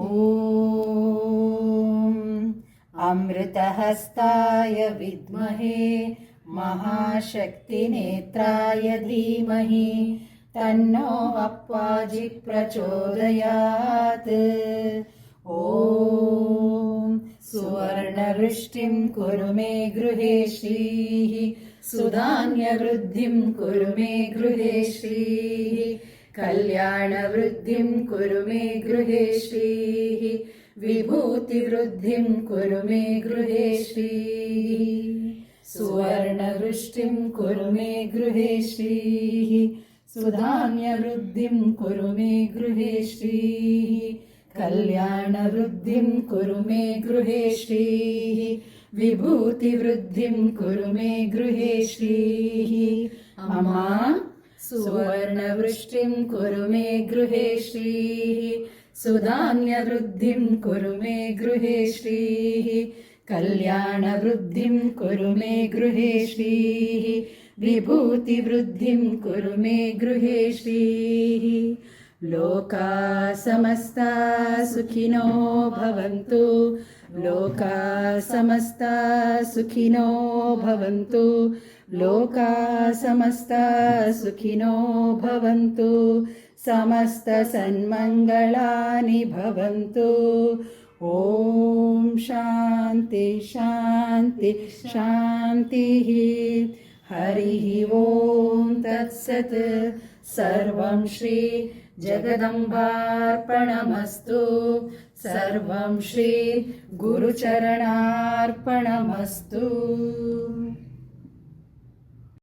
ॐ अमृतहस्ताय विद्महे महाशक्तिनेत्राय धीमहि तन्नो अप्पाजि प्रचोदयात्। ॐ सुवर्णवृष्टिं कुरु मे गृहे श्रीः सुधान्यवृद्धिं कुरु मे गृहे श्रीः कल्याणवृद्धिं कुरु मे गृहे श्रीः विभूतिवृद्धिं कुरु मे गृहे श्रीः सुवर्णवृष्टिं कुरु मे गृहे श्रीः सुधान्यवृद्धिं कुरु मे गृहे श्रीः कल्याणवृद्धिं कुरु मे गृहे श्रीः विभूतिवृद्धिं कुरु मे गृहे श्रीः अम्मा सुवर्णवृष्टिं कुरु मे गृहे श्रीः सुधान्यवृद्धिं कुरु मे गृहे श्रीः कल्याणवृद्धिं कुरु मे गृहे श्रीः विभूतिवृद्धिं कुरु मे गृहे श्रीः लोका समस्ता सुखिनो भवन्तु लोका समस्ता सुखिनो भवन्तु लोका समस्ता सुखिनो भवन्तु समस्त सन्मङ्गलानि भवन्तु। ॐ शान्ति शान्ति शान्तिः। हरिः ॐ तत्सत्। सर्वं श्री जगदम्बार्पणमस्तु। सर्वं श्री गुरुचरणार्पणमस्तु।